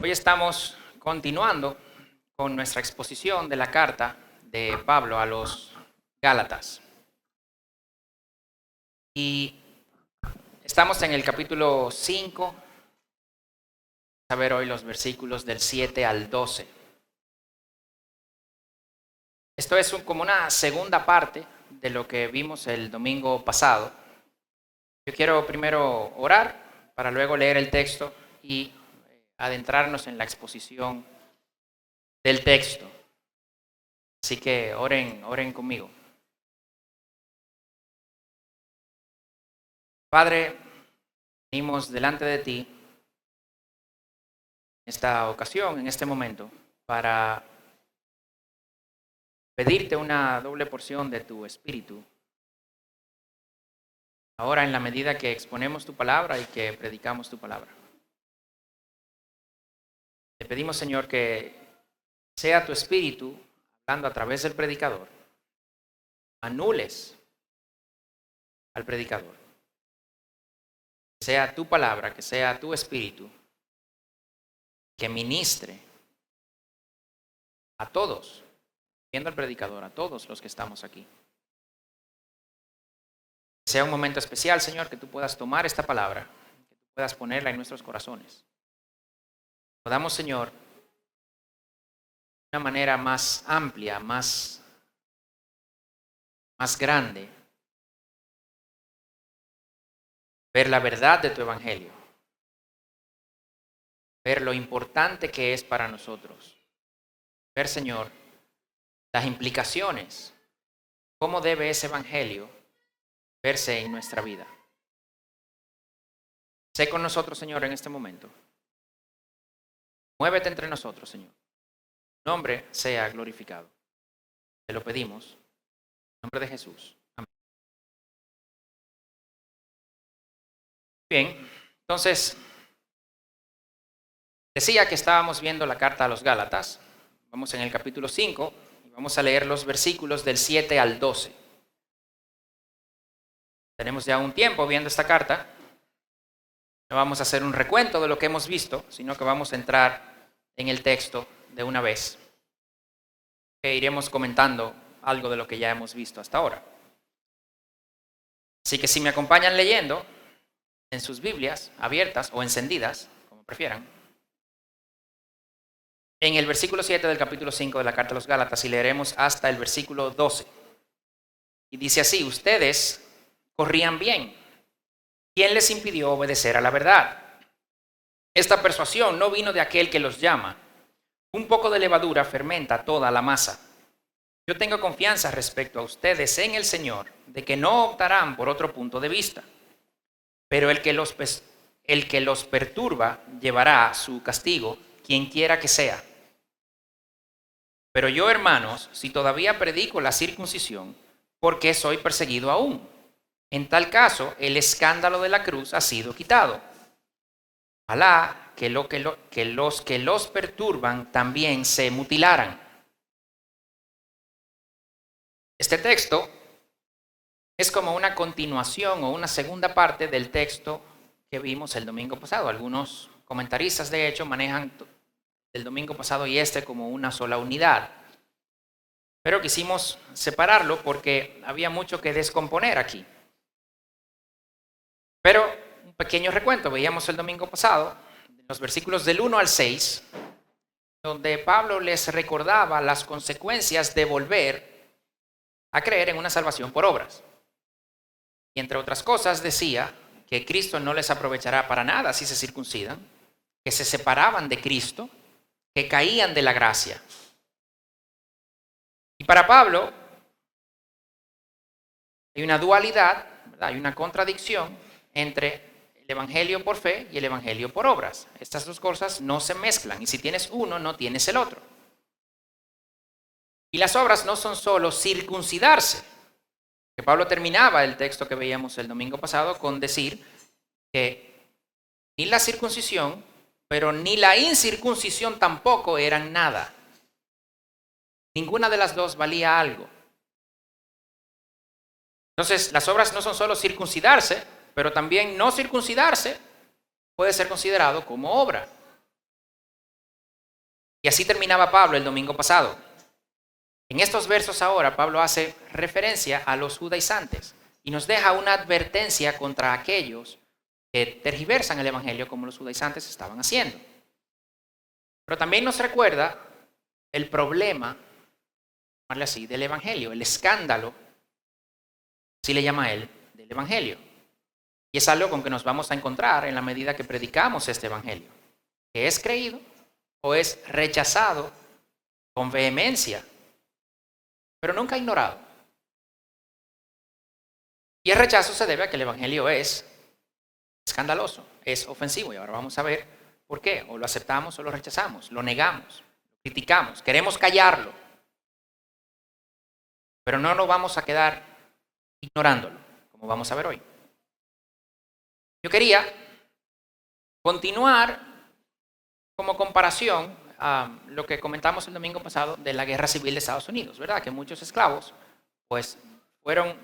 Hoy estamos continuando con nuestra exposición de la carta de Pablo a los Gálatas. Y estamos en el capítulo 5. Vamos a ver hoy los versículos del 7 al 12. Esto es como una segunda parte de lo que vimos el domingo pasado. Yo quiero primero orar para luego leer el texto y adentrarnos en la exposición del texto. Así que oren conmigo. Padre, venimos delante de ti en esta ocasión, en este momento, para pedirte una doble porción de tu espíritu. Ahora, en la medida que exponemos tu palabra y que predicamos tu palabra. Te pedimos, Señor, que sea tu espíritu, hablando a través del predicador, anules al predicador. Que sea tu palabra, que sea tu espíritu, que ministre a todos, viendo al predicador, a todos los que estamos aquí. Que sea un momento especial, Señor, que tú puedas tomar esta palabra, que tú puedas ponerla en nuestros corazones. Podamos, Señor, de una manera más amplia, más grande, ver la verdad de tu evangelio, ver lo importante que es para nosotros, ver, Señor, las implicaciones, cómo debe ese evangelio verse en nuestra vida. Sé con nosotros, Señor, en este momento. Muévete entre nosotros, Señor. Tu nombre sea glorificado. Te lo pedimos. En nombre de Jesús. Amén. Bien, entonces, decía que estábamos viendo la carta a los Gálatas. Vamos en el capítulo 5 y vamos a leer los versículos del 7 al 12. Tenemos ya un tiempo viendo esta carta. No vamos a hacer un recuento de lo que hemos visto, sino que vamos a entrar en el texto de una vez. E iremos comentando algo de lo que ya hemos visto hasta ahora. Así que si me acompañan leyendo en sus Biblias, abiertas o encendidas, como prefieran, en el versículo 7 del capítulo 5 de la carta a los Gálatas y leeremos hasta el versículo 12. Y dice así: ustedes corrían bien. ¿Quién les impidió obedecer a la verdad? Esta persuasión no vino de aquel que los llama. Un poco de levadura fermenta toda la masa. Yo tengo confianza respecto a ustedes en el Señor, de que no optarán por otro punto de vista. Pero el que los perturba llevará su castigo, quien quiera que sea. Pero yo, hermanos, si todavía predico la circuncisión, ¿por qué soy perseguido aún? En tal caso, el escándalo de la cruz ha sido quitado. Ojalá que los que los perturban también se mutilaran. Este texto es como una continuación o una segunda parte del texto que vimos el domingo pasado. Algunos comentaristas, de hecho, manejan el domingo pasado y este como una sola unidad. Pero quisimos separarlo porque había mucho que descomponer aquí. Pero un pequeño recuento, veíamos el domingo pasado, los versículos del 1 al 6, donde Pablo les recordaba las consecuencias de volver a creer en una salvación por obras. Y entre otras cosas decía que Cristo no les aprovechará para nada si se circuncidan, que se separaban de Cristo, que caían de la gracia. Y para Pablo hay una dualidad, ¿verdad? Hay una contradicción entre el evangelio por fe y el evangelio por obras. Estas dos cosas no se mezclan y si tienes uno no tienes el otro. Y las obras no son solo circuncidarse. Que Pablo terminaba el texto que veíamos el domingo pasado con decir que ni la circuncisión, pero ni la incircuncisión tampoco eran nada. Ninguna de las dos valía algo. Entonces, las obras no son solo circuncidarse, pero también no circuncidarse puede ser considerado como obra. Y así terminaba Pablo el domingo pasado. En estos versos ahora Pablo hace referencia a los judaizantes y nos deja una advertencia contra aquellos que tergiversan el evangelio como los judaizantes estaban haciendo. Pero también nos recuerda el problema, llamarle así, del evangelio, el escándalo, así le llama él, del evangelio. Y es algo con que nos vamos a encontrar en la medida que predicamos este evangelio, que es creído o es rechazado con vehemencia, pero nunca ignorado. Y el rechazo se debe a que el evangelio es escandaloso, es ofensivo. Y ahora vamos a ver por qué. O lo aceptamos o lo rechazamos, lo negamos, lo criticamos, queremos callarlo. Pero no nos vamos a quedar ignorándolo, como vamos a ver hoy. Yo quería continuar como comparación a lo que comentamos el domingo pasado de la guerra civil de Estados Unidos, ¿verdad? Que muchos esclavos pues fueron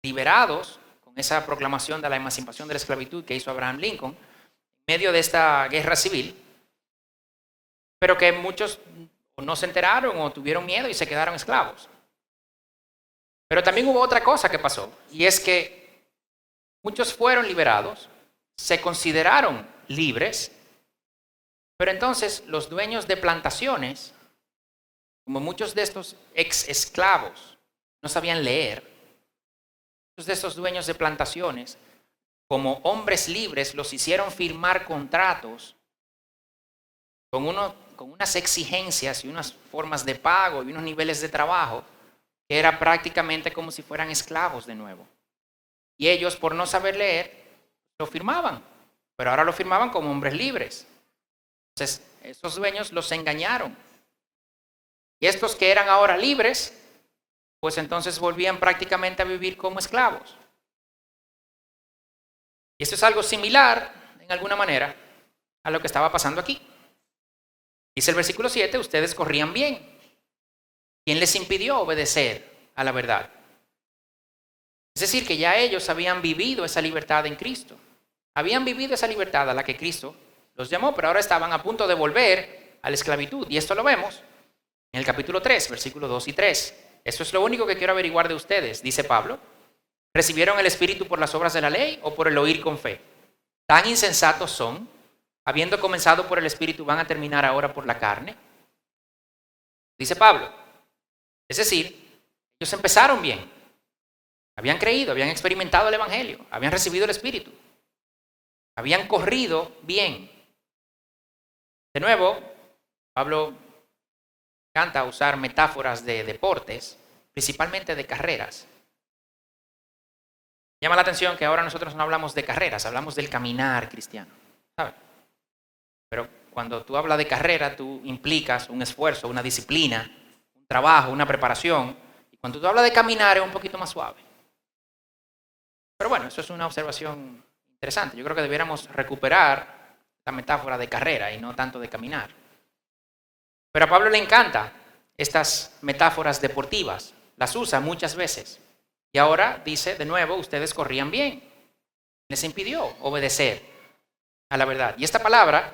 liberados con esa proclamación de la emancipación de la esclavitud que hizo Abraham Lincoln en medio de esta guerra civil, pero que muchos no se enteraron o tuvieron miedo y se quedaron esclavos. Pero también hubo otra cosa que pasó, y es que muchos fueron liberados, se consideraron libres, pero entonces los dueños de plantaciones, como muchos de estos ex esclavos no sabían leer, muchos de estos dueños de plantaciones, como hombres libres, los hicieron firmar contratos con unas exigencias y unas formas de pago y unos niveles de trabajo que era prácticamente como si fueran esclavos de nuevo. Y ellos, por no saber leer, lo firmaban, pero ahora lo firmaban como hombres libres. Entonces, esos dueños los engañaron. Y estos que eran ahora libres, pues entonces volvían prácticamente a vivir como esclavos. Y esto es algo similar, en alguna manera, a lo que estaba pasando aquí. Dice el versículo 7, ustedes corrían bien. ¿Quién les impidió obedecer a la verdad? Es decir, que ya ellos habían vivido esa libertad en Cristo. Habían vivido esa libertad a la que Cristo los llamó, pero ahora estaban a punto de volver a la esclavitud. Y esto lo vemos en el capítulo 3, versículos 2 y 3. Eso es lo único que quiero averiguar de ustedes, dice Pablo. ¿Recibieron el Espíritu por las obras de la ley o por el oír con fe? ¿Tan insensatos son? Habiendo comenzado por el Espíritu, ¿van a terminar ahora por la carne? Dice Pablo. Es decir, ellos empezaron bien. Habían creído, habían experimentado el Evangelio, habían recibido el Espíritu. Habían corrido bien. De nuevo, Pablo encanta usar metáforas de deportes, principalmente de carreras. Llama la atención que ahora nosotros no hablamos de carreras, hablamos del caminar cristiano, ¿sabes? Pero cuando tú hablas de carrera, tú implicas un esfuerzo, una disciplina, un trabajo, una preparación. Y cuando tú hablas de caminar es un poquito más suave. Pero bueno, eso es una observación interesante. Yo creo que debiéramos recuperar la metáfora de carrera y no tanto de caminar. Pero a Pablo le encanta estas metáforas deportivas. Las usa muchas veces. Y ahora dice de nuevo, ustedes corrían bien. Les impidió obedecer a la verdad. Y esta palabra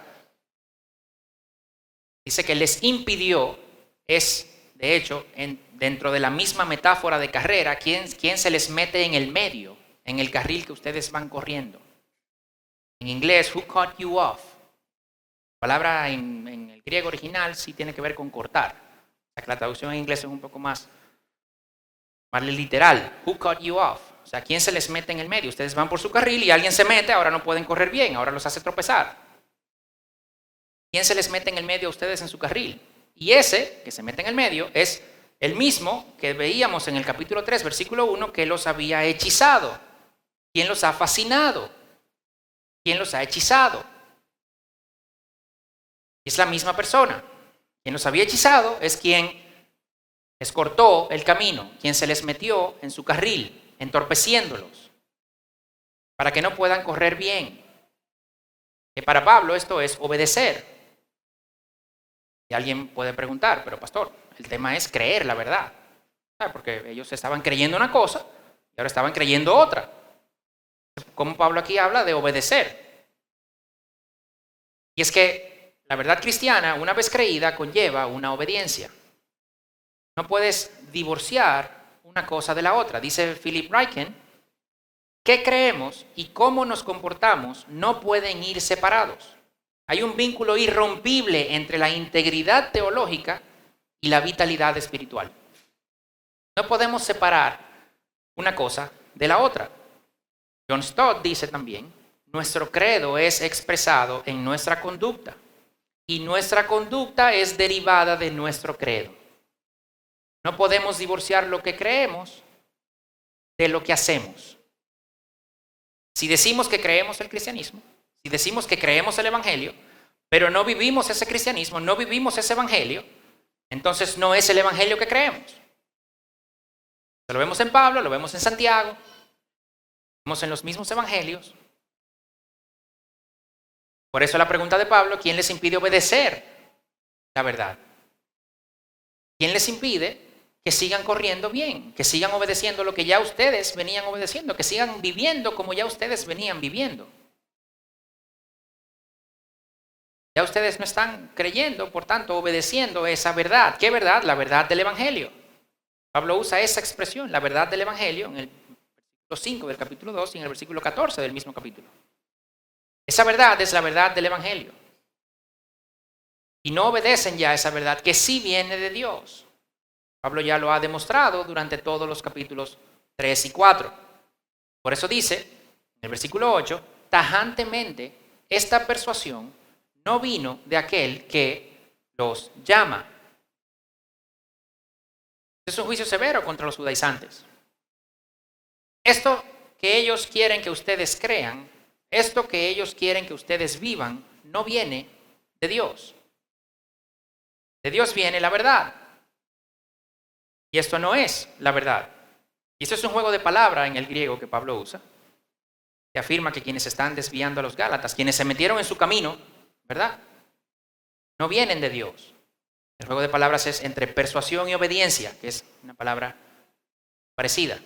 dice que les impidió es, de hecho, dentro de la misma metáfora de carrera, ¿quién se les mete en el medio, en el carril que ustedes van corriendo? En inglés, who cut you off? La palabra en el griego original sí tiene que ver con cortar. O sea, que la traducción en inglés es un poco más literal. Who cut you off? O sea, ¿quién se les mete en el medio? Ustedes van por su carril y alguien se mete, ahora no pueden correr bien, ahora los hace tropezar. ¿Quién se les mete en el medio a ustedes en su carril? Y ese que se mete en el medio es el mismo que veíamos en el capítulo 3, versículo 1, que los había hechizado. ¿Quién los ha fascinado? ¿Quién los ha hechizado? Es la misma persona. Quien los había hechizado es quien les cortó el camino, quien se les metió en su carril, entorpeciéndolos, para que no puedan correr bien. Que para Pablo esto es obedecer. Y alguien puede preguntar, pero pastor, el tema es creer la verdad. Porque ellos estaban creyendo una cosa y ahora estaban creyendo otra. Como Pablo aquí habla de obedecer. Y es que la verdad cristiana, una vez creída, conlleva una obediencia. No puedes divorciar una cosa de la otra. Dice Philip Ryken, qué creemos y cómo nos comportamos no pueden ir separados. Hay un vínculo irrompible entre la integridad teológica y la vitalidad espiritual. No podemos separar una cosa de la otra. John Stott dice también, nuestro credo es expresado en nuestra conducta y nuestra conducta es derivada de nuestro credo. No podemos divorciar lo que creemos de lo que hacemos. Si decimos que creemos el cristianismo, si decimos que creemos el evangelio, pero no vivimos ese cristianismo, no vivimos ese evangelio, entonces no es el evangelio que creemos. Lo vemos en Pablo, lo vemos en Santiago, lo vemos en los mismos evangelios. Por eso la pregunta de Pablo, ¿quién les impide obedecer la verdad? ¿Quién les impide que sigan corriendo bien, que sigan obedeciendo lo que ya ustedes venían obedeciendo, que sigan viviendo como ya ustedes venían viviendo? Ya ustedes no están creyendo, por tanto, obedeciendo esa verdad. ¿Qué verdad? La verdad del evangelio. Pablo usa esa expresión, la verdad del evangelio, en el versículo 5 del capítulo 2 y en el versículo 14 del mismo capítulo. Esa verdad es la verdad del evangelio. Y no obedecen ya esa verdad que sí viene de Dios. Pablo ya lo ha demostrado durante todos los capítulos 3 y 4. Por eso dice, en el versículo 8, tajantemente, esta persuasión no vino de aquel que los llama. Es un juicio severo contra los judaizantes. Esto que ellos quieren que ustedes crean, esto que ellos quieren que ustedes vivan, no viene de Dios. De Dios viene la verdad. Y esto no es la verdad. Y eso es un juego de palabra en el griego que Pablo usa, que afirma que quienes están desviando a los Gálatas, quienes se metieron en su camino, ¿verdad?, no vienen de Dios. El juego de palabras es entre persuasión y obediencia, que es una palabra parecida.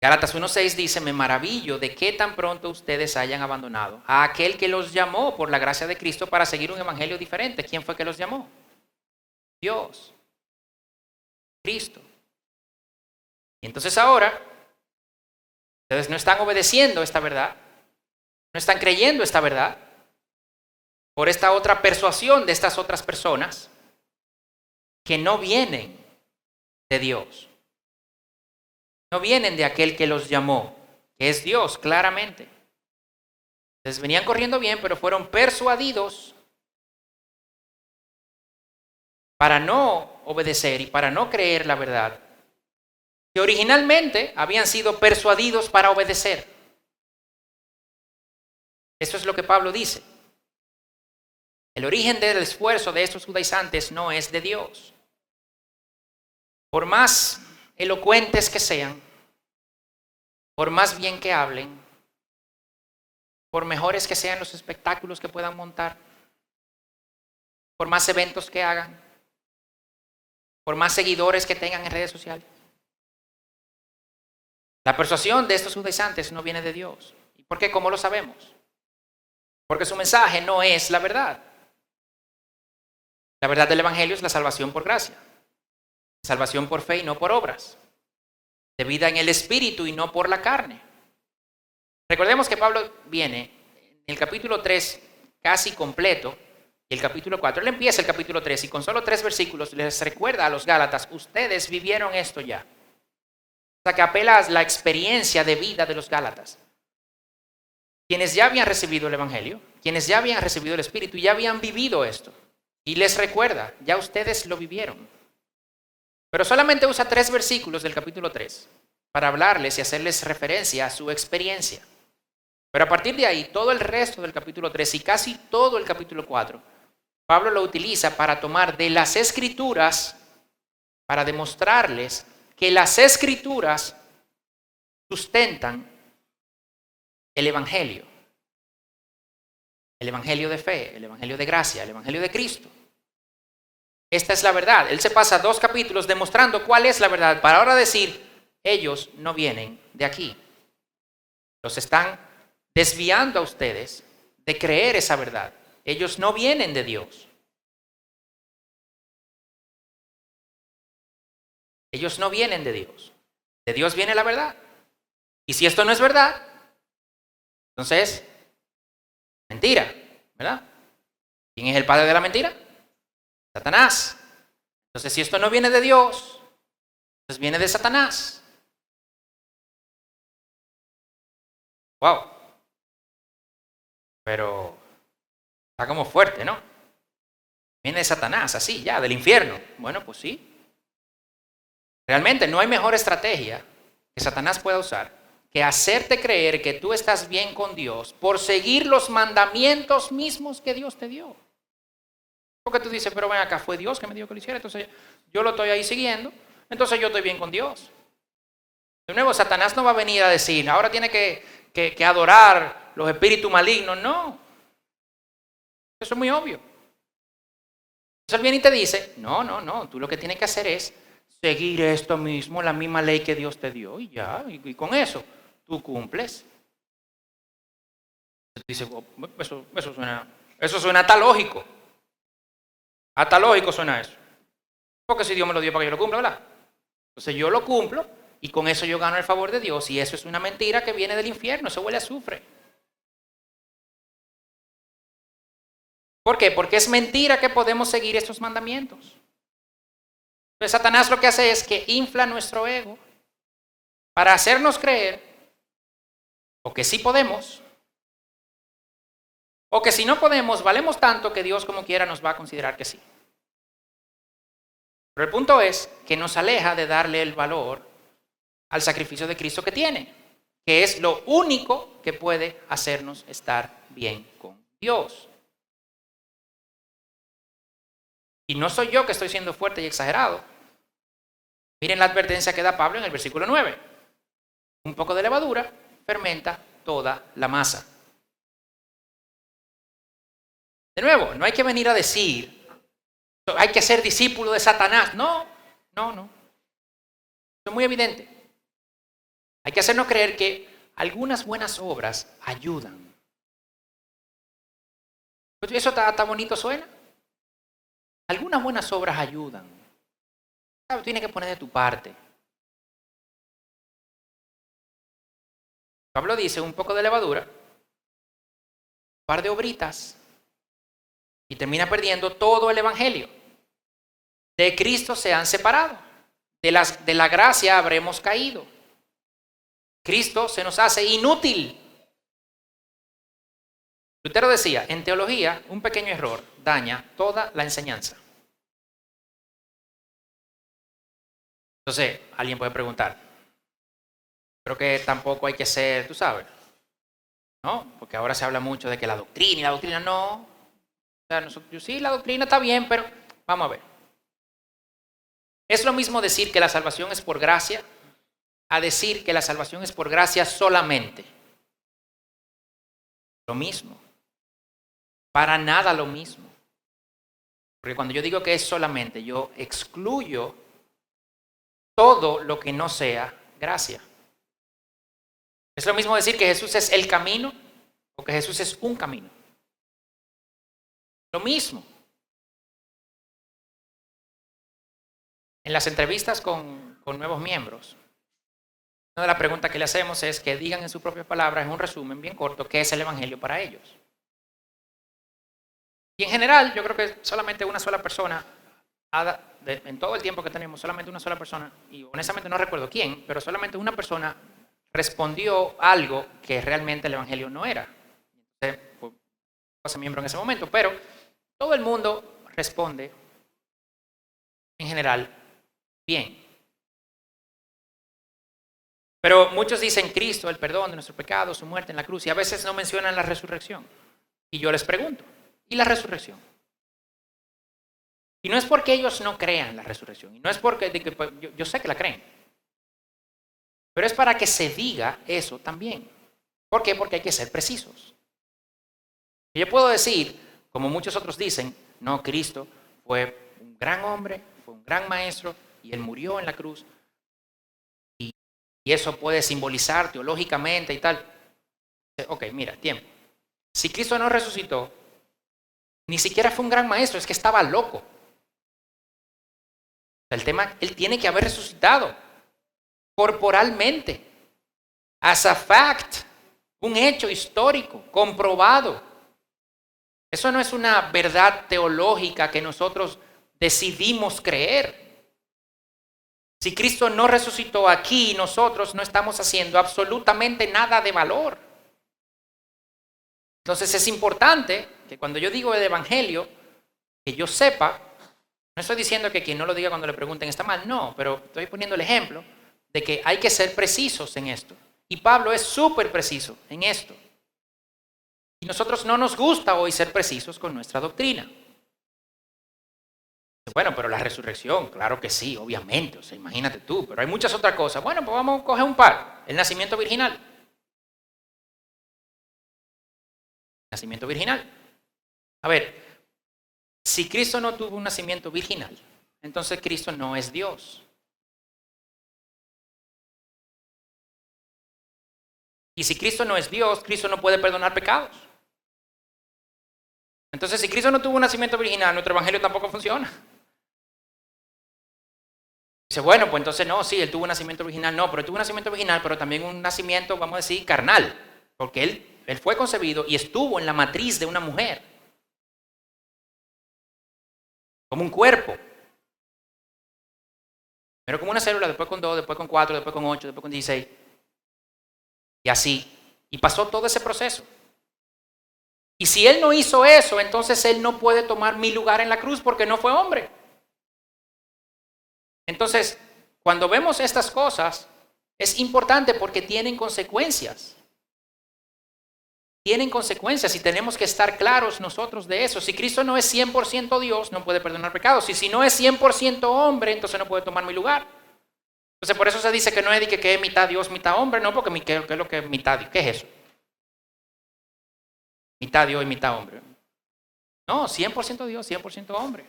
Gálatas 1:6 dice, me maravillo de que tan pronto ustedes hayan abandonado a aquel que los llamó por la gracia de Cristo para seguir un evangelio diferente. ¿Quién fue que los llamó? Dios. Cristo. Y entonces ahora, ustedes no están obedeciendo esta verdad, no están creyendo esta verdad, por esta otra persuasión de estas otras personas que no vienen de Dios. No vienen de aquel que los llamó, que es Dios, claramente. Entonces venían corriendo bien, pero fueron persuadidos para no obedecer y para no creer la verdad, que originalmente habían sido persuadidos para obedecer. Eso es lo que Pablo dice. El origen del esfuerzo de estos judaizantes no es de Dios. Por más elocuentes que sean, por más bien que hablen, por mejores que sean los espectáculos que puedan montar, por más eventos que hagan, por más seguidores que tengan en redes sociales, la persuasión de estos judaizantes no viene de Dios. ¿Y por qué? ¿Cómo lo sabemos? Porque su mensaje no es la verdad. La verdad del evangelio es la salvación por gracia, salvación por fe y no por obras, de vida en el espíritu y no por la carne. Recordemos que Pablo viene en el capítulo 3 casi completo y el capítulo 4. Él empieza el capítulo 3 y con solo 3 versículos les recuerda a los Gálatas, ustedes vivieron esto ya. O sea que apela a la experiencia de vida de los Gálatas. Quienes ya habían recibido el evangelio, quienes ya habían recibido el espíritu, ya habían vivido esto. Y les recuerda, ya ustedes lo vivieron. Pero solamente usa 3 versículos del capítulo 3 para hablarles y hacerles referencia a su experiencia. Pero a partir de ahí, todo el resto del capítulo 3 y casi todo el capítulo 4, Pablo lo utiliza para tomar de las Escrituras, para demostrarles que las Escrituras sustentan el Evangelio. El Evangelio de fe, el Evangelio de gracia, el Evangelio de Cristo. Esta es la verdad. Él se pasa 2 capítulos demostrando cuál es la verdad para ahora decir, ellos no vienen de aquí. Los están desviando a ustedes de creer esa verdad. ellos no vienen de Dios. Ellos no vienen de Dios. De Dios viene la verdad. Y si esto no es verdad, entonces, mentira, ¿verdad? ¿Quién es el padre de la mentira? Satanás. Entonces, si esto no viene de Dios, entonces viene de Satanás. Wow. Pero está como fuerte, ¿no? Viene de Satanás, así, ya, del infierno. Bueno, pues sí. Realmente no hay mejor estrategia que Satanás pueda usar que hacerte creer que tú estás bien con Dios por seguir los mandamientos mismos que Dios te dio. Porque tú dices, pero ven acá, fue Dios que me dijo que lo hiciera, entonces yo lo estoy ahí siguiendo, entonces yo estoy bien con Dios. De nuevo, Satanás no va a venir a decir, ahora tiene que adorar los espíritus malignos. No, eso es muy obvio. Entonces él viene y te dice, no, tú lo que tienes que hacer es seguir esto mismo, la misma ley que Dios te dio, y ya, y con eso tú cumples. Dice, oh, eso suena hasta lógico. Hasta lógico suena eso. Porque si Dios me lo dio para que yo lo cumpla, ¿verdad? Entonces yo lo cumplo y con eso yo gano el favor de Dios. Y eso es una mentira que viene del infierno, eso huele a azufre. ¿Por qué? Porque es mentira que podemos seguir estos mandamientos. Entonces Satanás lo que hace es que infla nuestro ego para hacernos creer o que sí podemos, o que si no podemos, valemos tanto que Dios como quiera nos va a considerar que sí. Pero el punto es que nos aleja de darle el valor al sacrificio de Cristo que tiene, que es lo único que puede hacernos estar bien con Dios. Y no soy yo que estoy siendo fuerte y exagerado. Miren la advertencia que da Pablo en el versículo 9. Un poco de levadura fermenta toda la masa. De nuevo, no hay que venir a decir, hay que ser discípulo de Satanás. No. Es muy evidente. Hay que hacernos creer que algunas buenas obras ayudan. Eso está bonito, suena. Algunas buenas obras ayudan. Tú tienes que poner de tu parte. Pablo dice un poco de levadura, un par de obritas, y termina perdiendo todo el evangelio. De Cristo se han separado. De la gracia habremos caído. Cristo se nos hace inútil. Lutero decía, en teología, un pequeño error daña toda la enseñanza. Entonces, alguien puede preguntar, creo que tampoco hay que ser, tú sabes, ¿no? Porque ahora se habla mucho de que la doctrina no. O sea, sí, la doctrina está bien, pero vamos a ver. Es lo mismo decir que la salvación es por gracia a decir que la salvación es por gracia solamente. Lo mismo. Para nada lo mismo. Porque cuando yo digo que es solamente, yo excluyo todo lo que no sea gracia. Es lo mismo decir que Jesús es el camino o que Jesús es un camino. Lo mismo. En las entrevistas con nuevos miembros, una de las preguntas que le hacemos es que digan en sus propias palabras, en un resumen bien corto, qué es el evangelio para ellos. Y en general, yo creo que solamente una sola persona, en todo el tiempo que tenemos, solamente una sola persona, y honestamente no recuerdo quién, pero solamente una persona respondió algo que realmente el evangelio no era. Entonces, pues, fue miembro en ese momento, pero todo el mundo responde, en general, bien. Pero muchos dicen Cristo, el perdón de nuestros pecados, su muerte en la cruz, y a veces no mencionan la resurrección. Y yo les pregunto, ¿y la resurrección? Y no es porque ellos no crean en la resurrección, y no es porque yo sé que la creen, pero es para que se diga eso también. ¿Por qué? Porque hay que ser precisos. Y yo puedo decir, como muchos otros dicen, no, Cristo fue un gran hombre, fue un gran maestro, y él murió en la cruz. Y eso puede simbolizar teológicamente y tal. Ok, mira, tiempo. Si Cristo no resucitó, Ni siquiera fue un gran maestro, es que estaba loco. El tema, él tiene que haber resucitado corporalmente. As a fact, un hecho histórico, comprobado. Eso no es una verdad teológica que nosotros decidimos creer. Si Cristo no resucitó aquí, nosotros no estamos haciendo absolutamente nada de valor. Entonces es importante que cuando yo digo el evangelio, que yo sepa, no estoy diciendo que quien no lo diga cuando le pregunten está mal, no, pero estoy poniendo el ejemplo de que hay que ser precisos en esto. Y Pablo es súper preciso en esto. Y nosotros no nos gusta hoy ser precisos con nuestra doctrina. Bueno, pero la resurrección, claro que sí, obviamente, o sea, imagínate tú, pero hay muchas otras cosas. Bueno, pues vamos a coger un par. El nacimiento virginal. Nacimiento virginal. A ver, si Cristo no tuvo un nacimiento virginal, entonces Cristo no es Dios. Y si Cristo no es Dios, Cristo no puede perdonar pecados. Entonces, si Cristo no tuvo un nacimiento virginal, nuestro evangelio tampoco funciona. Dice, bueno, pues entonces no, sí, él tuvo un nacimiento virginal, no, pero él tuvo un nacimiento virginal, pero también un nacimiento, vamos a decir, carnal, porque él fue concebido y estuvo en la matriz de una mujer, como un cuerpo. Pero como una célula, después con 2, después con 4, después con 8, después con 16, y así. Y pasó todo ese proceso. Y si él no hizo eso, entonces él no puede tomar mi lugar en la cruz porque no fue hombre. Entonces, cuando vemos estas cosas, es importante porque tienen consecuencias. Tienen consecuencias y tenemos que estar claros nosotros de eso. Si Cristo no es 100% Dios, no puede perdonar pecados. Y si no es 100% hombre, entonces no puede tomar mi lugar. Entonces, por eso se dice que no es que es mitad Dios, mitad hombre. No, porque ¿qué es lo que es mitad Dios? ¿Qué es eso? Mitad Dios y mitad hombre. No, 100% Dios, 100% hombre.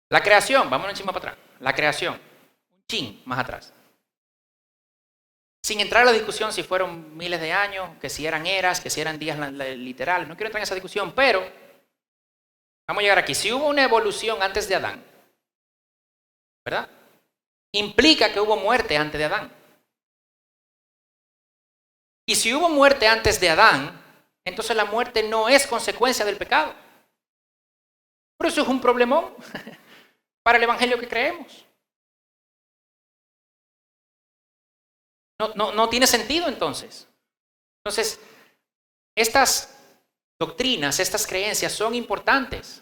La creación, vámonos encima para atrás. La creación, un chin más atrás. Sin entrar a la discusión si fueron miles de años, que si eran eras, que si eran días literales. No quiero entrar en esa discusión, pero vamos a llegar aquí. Si hubo una evolución antes de Adán, ¿verdad? Implica que hubo muerte antes de Adán. Y si hubo muerte antes de Adán, entonces la muerte no es consecuencia del pecado. Por eso es un problemón para el evangelio que creemos. No tiene sentido entonces. Entonces, estas doctrinas, estas creencias son importantes.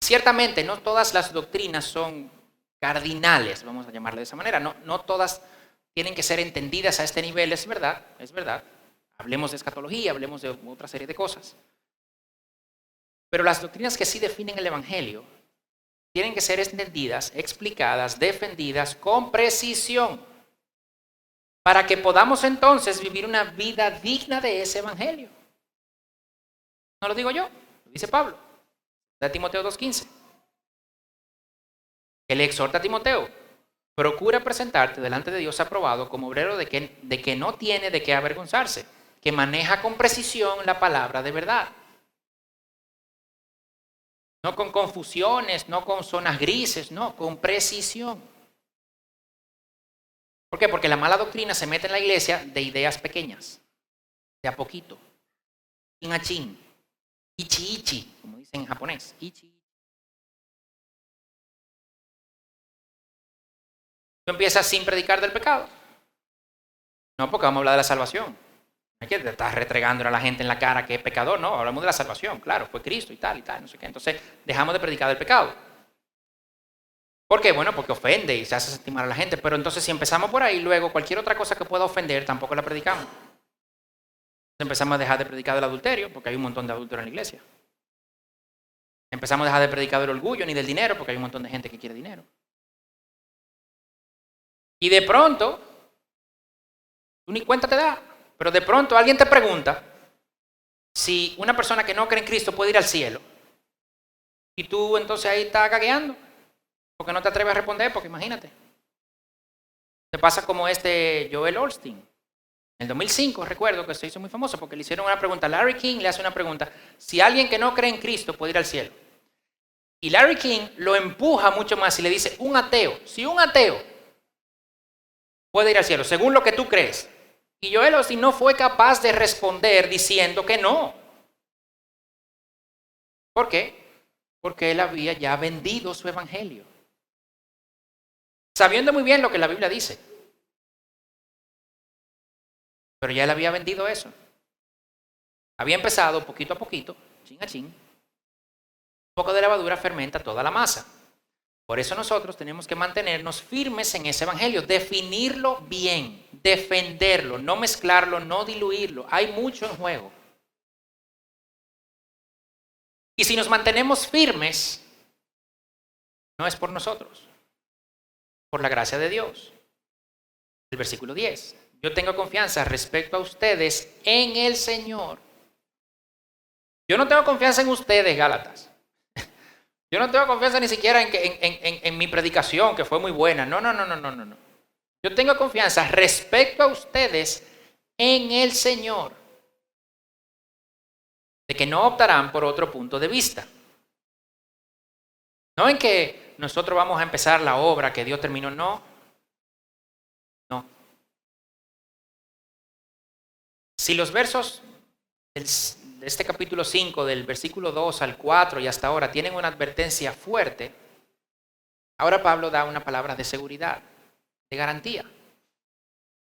Ciertamente, no todas las doctrinas son cardinales, vamos a llamarle de esa manera. No todas tienen que ser entendidas a este nivel, es verdad, es verdad. Hablemos de escatología, hablemos de otra serie de cosas. Pero las doctrinas que sí definen el evangelio tienen que ser entendidas, explicadas, defendidas con precisión para que podamos entonces vivir una vida digna de ese evangelio. No lo digo yo, lo dice Pablo, de Timoteo 2:15, que le exhorta a Timoteo, procura presentarte delante de Dios aprobado como obrero de que no tiene de qué avergonzarse, que maneja con precisión la palabra de verdad. No con confusiones, no con zonas grises, no, con precisión. ¿Por qué? Porque la mala doctrina se mete en la iglesia de ideas pequeñas, de a poquito, chin a chin, ichi ichi, como dicen en japonés, ichi. Tú empiezas sin predicar del pecado. No, porque vamos a hablar de la salvación. No es que te estás retregándole a la gente en la cara que es pecador, no, hablamos de la salvación, claro, fue Cristo y tal, no sé qué. Entonces, dejamos de predicar del pecado. ¿Por qué? Bueno, porque ofende y se hace sentir mal a la gente, pero entonces si empezamos por ahí, luego cualquier otra cosa que pueda ofender, tampoco la predicamos. Entonces empezamos a dejar de predicar del adulterio, porque hay un montón de adúlteros en la iglesia. Empezamos a dejar de predicar del orgullo ni del dinero, porque hay un montón de gente que quiere dinero. Y de pronto, tú ni cuenta te das. Pero de pronto alguien te pregunta si una persona que no cree en Cristo puede ir al cielo. Y tú entonces ahí estás gagueando. Porque no te atreves a responder, porque imagínate. Te pasa como Joel Osteen. En el 2005 recuerdo que se hizo muy famoso porque le hicieron una pregunta. Larry King le hace una pregunta. Si alguien que no cree en Cristo puede ir al cielo. Y Larry King lo empuja mucho más y le dice, un ateo, si un ateo puede ir al cielo, según lo que tú crees. Y Joel Osteen no fue capaz de responder diciendo que no. ¿Por qué? Porque él había ya vendido su evangelio. Sabiendo muy bien lo que la Biblia dice. Pero ya él había vendido eso. Había empezado poquito a poquito, chin a chin. Un poco de levadura fermenta toda la masa. Por eso nosotros tenemos que mantenernos firmes en ese evangelio, definirlo bien, defenderlo, no mezclarlo, no diluirlo. Hay mucho en juego. Y si nos mantenemos firmes, no es por nosotros, por la gracia de Dios. El versículo 10. Yo tengo confianza respecto a ustedes en el Señor. Yo no tengo confianza en ustedes, Gálatas. Yo no tengo confianza ni siquiera en mi predicación, que fue muy buena. No. Yo tengo confianza respecto a ustedes en el Señor. De que no optarán por otro punto de vista. No en que nosotros vamos a empezar la obra que Dios terminó, no. Si los versos de este capítulo 5, del versículo 2 al 4 y hasta ahora, tienen una advertencia fuerte, ahora Pablo da una palabra de seguridad, de garantía.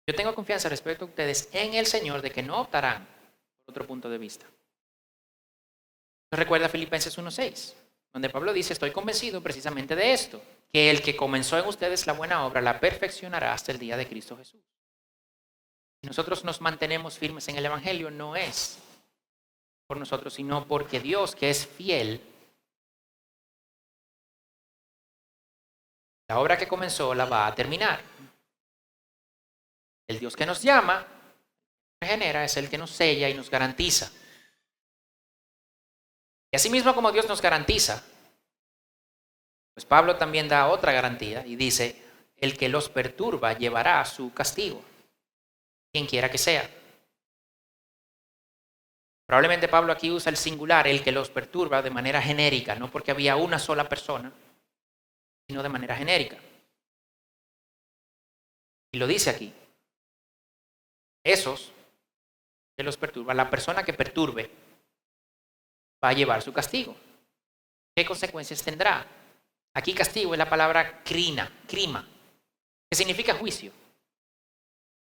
Yo tengo confianza respecto a ustedes en el Señor de que no optarán por otro punto de vista. Recuerda Filipenses 1:6, donde Pablo dice, estoy convencido precisamente de esto, que el que comenzó en ustedes la buena obra la perfeccionará hasta el día de Cristo Jesús. Si nosotros nos mantenemos firmes en el Evangelio, no es por nosotros, sino porque Dios, que es fiel, la obra que comenzó la va a terminar. El Dios que nos llama, regenera, es el que nos sella y nos garantiza. Y asimismo como Dios nos garantiza, pues Pablo también da otra garantía y dice, el que los perturba llevará su castigo, quien quiera que sea. Probablemente Pablo aquí usa el singular, el que los perturba, de manera genérica, no porque había una sola persona, sino de manera genérica. Y lo dice aquí. Esos que los perturban, la persona que perturbe, va a llevar su castigo. ¿Qué consecuencias tendrá? Aquí castigo es la palabra crima, que significa juicio.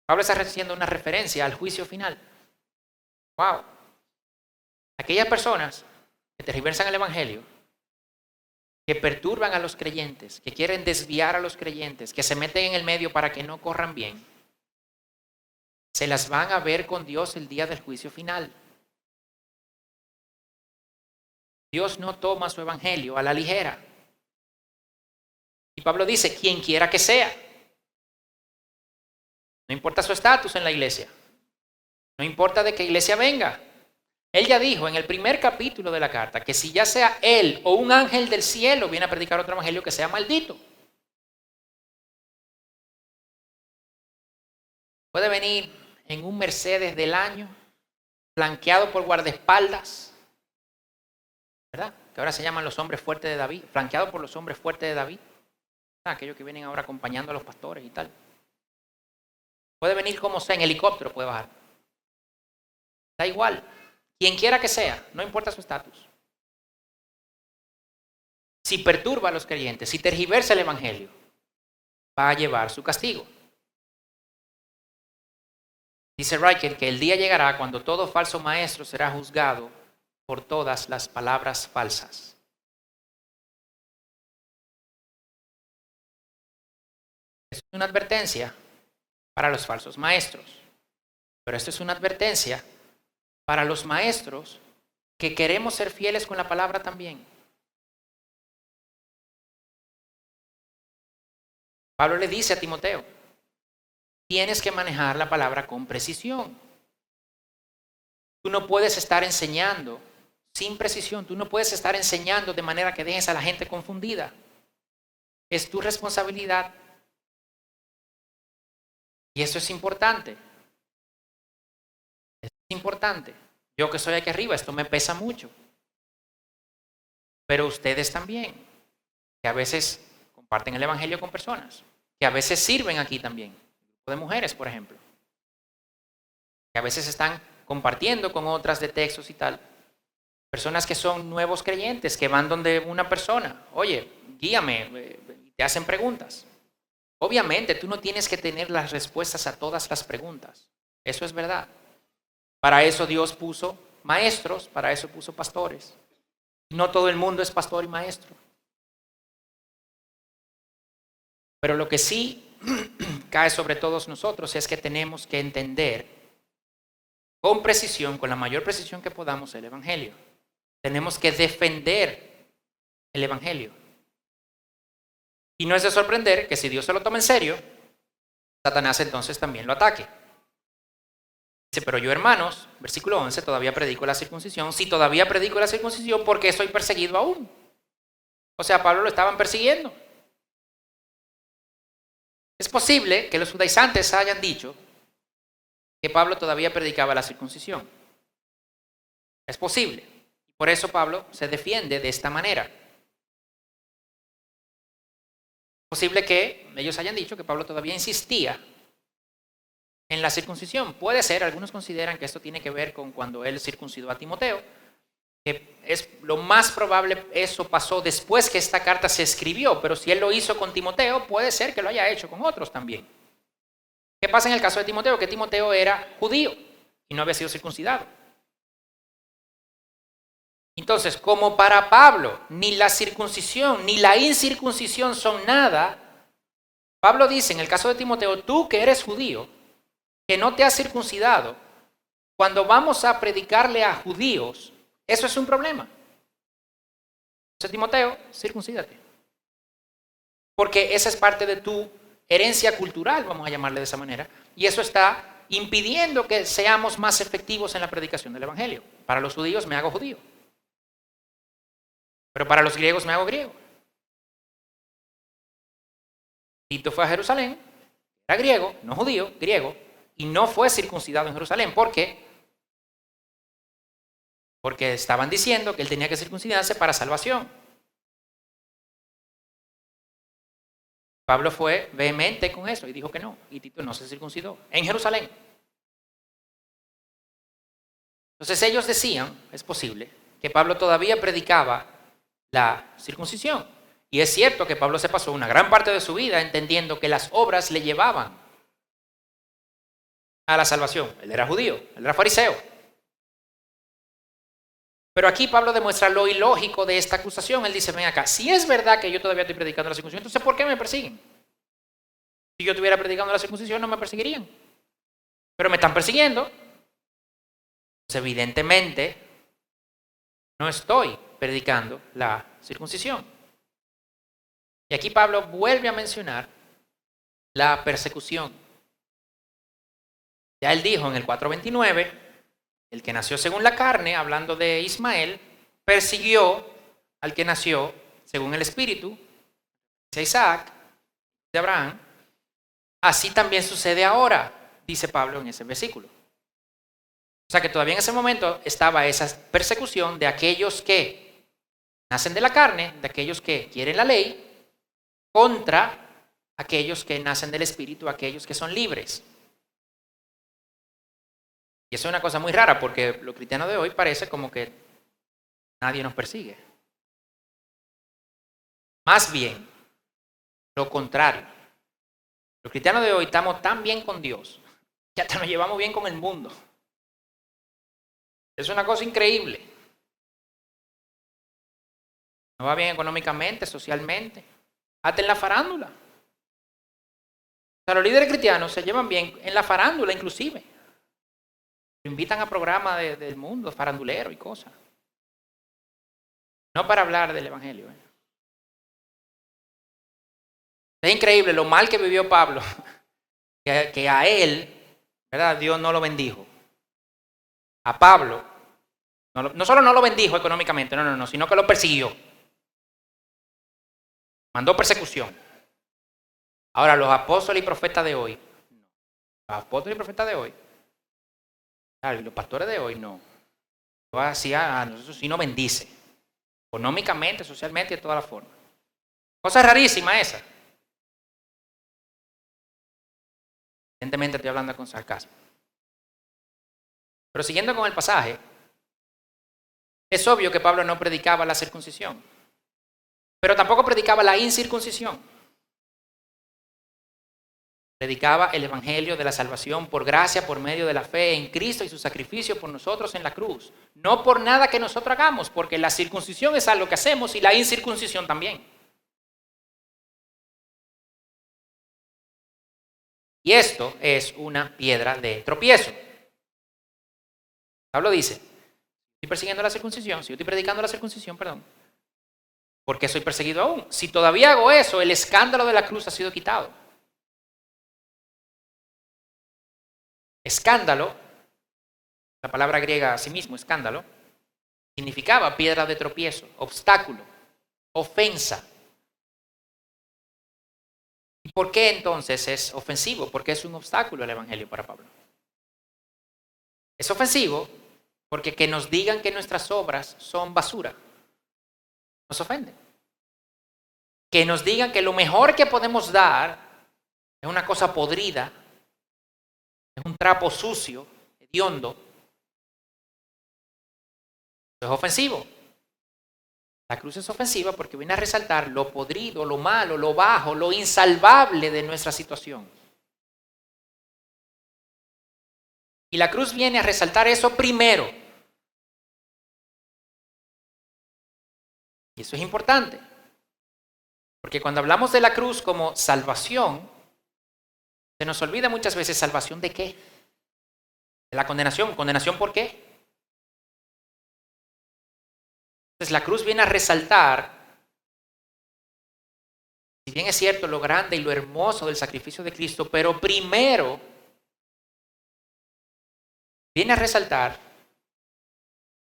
Pablo está haciendo una referencia al juicio final. ¡Wow! Aquellas personas que tergiversan el Evangelio, que perturban a los creyentes, que quieren desviar a los creyentes, que se meten en el medio para que no corran bien, se las van a ver con Dios el día del juicio final. Dios no toma su Evangelio a la ligera. Y Pablo dice, quien quiera que sea. No importa su estatus en la iglesia. No importa de qué iglesia venga. Él ya dijo en el primer capítulo de la carta que si ya sea él o un ángel del cielo viene a predicar otro evangelio, que sea maldito. Puede venir en un Mercedes del año, flanqueado por guardaespaldas, ¿verdad? Que ahora se llaman los hombres fuertes de David, flanqueado por los hombres fuertes de David, aquellos que vienen ahora acompañando a los pastores y tal. Puede venir como sea, en helicóptero puede bajar. Da igual. Quien quiera que sea, no importa su estatus. Si perturba a los creyentes, si tergiversa el evangelio, va a llevar su castigo. Dice Reichel que el día llegará cuando todo falso maestro será juzgado por todas las palabras falsas. Es una advertencia para los falsos maestros, pero esto es una advertencia para los maestros que queremos ser fieles con la palabra también. Pablo le dice a Timoteo, tienes que manejar la palabra con precisión. Tú no puedes estar enseñando sin precisión, tú no puedes estar enseñando de manera que dejes a la gente confundida. Es tu responsabilidad. Y eso es importante. Es importante. Yo que estoy aquí arriba, esto me pesa mucho. Pero ustedes también, que a veces comparten el evangelio con personas, que a veces sirven aquí también, un grupo de mujeres, por ejemplo, que a veces están compartiendo con otras de textos y tal, personas que son nuevos creyentes, que van donde una persona, oye, guíame, te hacen preguntas. Obviamente, tú no tienes que tener las respuestas a todas las preguntas, eso es verdad. Para eso Dios puso maestros, para eso puso pastores. No todo el mundo es pastor y maestro. Pero lo que sí cae sobre todos nosotros es que tenemos que entender con precisión, con la mayor precisión que podamos, el Evangelio. Tenemos que defender el Evangelio. Y no es de sorprender que si Dios se lo toma en serio, Satanás entonces también lo ataque. Dice, pero yo, hermanos, versículo 11, todavía predico la circuncisión. Si todavía predico la circuncisión, ¿por qué soy perseguido aún? O sea, a Pablo lo estaban persiguiendo. Es posible que los judaizantes hayan dicho que Pablo todavía predicaba la circuncisión. Es posible. Por eso Pablo se defiende de esta manera. Es posible que ellos hayan dicho que Pablo todavía insistía en la circuncisión. Puede ser, algunos consideran que esto tiene que ver con cuando él circuncidó a Timoteo, que es lo más probable eso pasó después que esta carta se escribió, pero si él lo hizo con Timoteo, puede ser que lo haya hecho con otros también. ¿Qué pasa en el caso de Timoteo? Que Timoteo era judío y no había sido circuncidado. Entonces, como para Pablo ni la circuncisión ni la incircuncisión son nada, Pablo dice en el caso de Timoteo, tú que eres judío, que no te has circuncidado, cuando vamos a predicarle a judíos, eso es un problema. Entonces, Timoteo, circuncídate. Porque esa es parte de tu herencia cultural, vamos a llamarle de esa manera, y eso está impidiendo que seamos más efectivos en la predicación del Evangelio. Para los judíos me hago judío, pero para los griegos me hago griego. Tito fue a Jerusalén, era griego, no judío, griego, y no fue circuncidado en Jerusalén. ¿Por qué? Porque estaban diciendo que él tenía que circuncidarse para salvación. Pablo fue vehemente con eso y dijo que no, y Tito no se circuncidó en Jerusalén. Entonces ellos decían, es posible, que Pablo todavía predicaba la circuncisión. Y es cierto que Pablo se pasó una gran parte de su vida entendiendo que las obras le llevaban a la salvación. Él era judío, él era fariseo. Pero aquí Pablo demuestra lo ilógico de esta acusación. Él dice, ven acá, si es verdad que yo todavía estoy predicando la circuncisión, entonces ¿por qué me persiguen? Si yo estuviera predicando la circuncisión no me perseguirían. Pero me están persiguiendo. Pues evidentemente no estoy predicando la circuncisión. Y aquí Pablo vuelve a mencionar la persecución. Ya él dijo en el 4:29, el que nació según la carne, hablando de Ismael, persiguió al que nació según el Espíritu, de Isaac, de Abraham. Así también sucede ahora, dice Pablo en ese versículo. O sea que todavía en ese momento estaba esa persecución de aquellos que nacen de la carne, de aquellos que quieren la ley, contra aquellos que nacen del Espíritu, aquellos que son libres. Y eso es una cosa muy rara porque los cristianos de hoy parece como que nadie nos persigue. Más bien, lo contrario. Los cristianos de hoy estamos tan bien con Dios que hasta nos llevamos bien con el mundo. Es una cosa increíble. Nos va bien económicamente, socialmente, hasta en la farándula. O sea, los líderes cristianos se llevan bien en la farándula inclusive. Lo invitan a programas del mundo, farandulero y cosas. No para hablar del Evangelio. Es increíble lo mal que vivió Pablo, que a él, ¿verdad? Dios no lo bendijo. A Pablo, no solo no lo bendijo económicamente, no, sino que lo persiguió. Mandó persecución. Ahora, los apóstoles y profetas de hoy, los apóstoles y profetas de hoy, Claro, y los pastores de hoy no. Así a nosotros sí nos bendice. Económicamente, socialmente y de todas las formas. Cosa rarísima esa. Evidentemente estoy hablando con sarcasmo. Pero siguiendo con el pasaje, es obvio que Pablo no predicaba la circuncisión, pero tampoco predicaba la incircuncisión. Predicaba el evangelio de la salvación por gracia, por medio de la fe en Cristo y su sacrificio por nosotros en la cruz. No por nada que nosotros hagamos, porque la circuncisión es algo que hacemos y la incircuncisión también. Y esto es una piedra de tropiezo. Pablo dice, estoy persiguiendo la circuncisión, si yo estoy predicando la circuncisión, perdón, ¿por qué soy perseguido aún? Si todavía hago eso, el escándalo de la cruz ha sido quitado. Escándalo, la palabra griega asimismo, escándalo, significaba piedra de tropiezo, obstáculo, ofensa. ¿Y por qué entonces es ofensivo? Porque es un obstáculo el evangelio para Pablo. Es ofensivo porque que nos digan que nuestras obras son basura nos ofende. Que nos digan que lo mejor que podemos dar es una cosa podrida, es un trapo sucio, hediondo. Eso es ofensivo. La cruz es ofensiva porque viene a resaltar lo podrido, lo malo, lo bajo, lo insalvable de nuestra situación. Y la cruz viene a resaltar eso primero. Y eso es importante. Porque cuando hablamos de la cruz como salvación, se nos olvida muchas veces salvación de qué. De la condenación. ¿Condenación por qué? Entonces la cruz viene a resaltar, si bien es cierto lo grande y lo hermoso del sacrificio de Cristo, pero primero viene a resaltar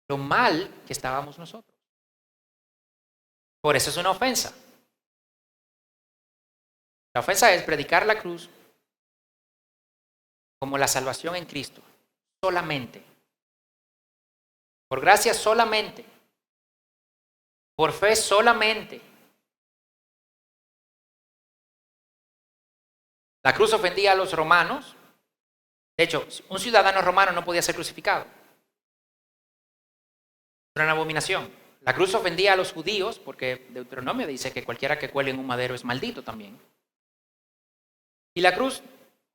lo mal que estábamos nosotros. Por eso es una ofensa. La ofensa es predicar la cruz como la salvación en Cristo, solamente. Por gracia solamente. Por fe solamente. La cruz ofendía a los romanos. De hecho, un ciudadano romano no podía ser crucificado. Era una abominación. La cruz ofendía a los judíos porque Deuteronomio dice que cualquiera que cuelgue en un madero es maldito también. Y la cruz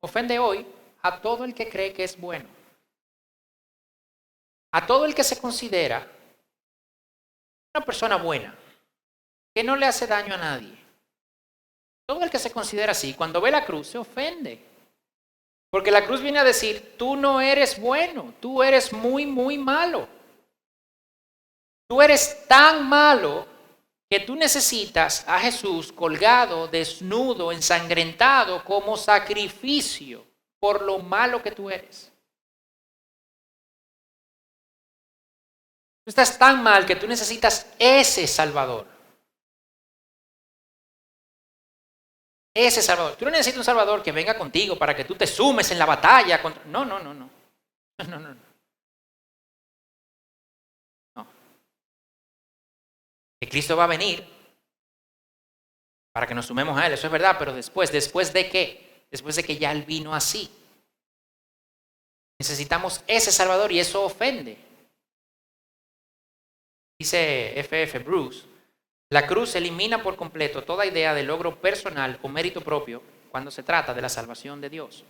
ofende hoy a todo el que cree que es bueno. A todo el que se considera una persona buena, que no le hace daño a nadie. Todo el que se considera así, cuando ve la cruz, se ofende. Porque la cruz viene a decir, tú no eres bueno, tú eres muy, muy malo. Tú eres tan malo que tú necesitas a Jesús colgado, desnudo, ensangrentado como sacrificio por lo malo que tú eres. Tú estás tan mal que tú necesitas ese Salvador. Ese Salvador. Tú no necesitas un Salvador que venga contigo para que tú te sumes en la batalla. No, no, no, no. No, no, no. No. Que Cristo va a venir para que nos sumemos a Él. Eso es verdad, pero después ¿de qué? Después de que ya Él vino así. Necesitamos ese Salvador y eso ofende. Dice F.F. Bruce, la cruz elimina por completo toda idea de logro personal o mérito propio cuando se trata de la salvación de Dios.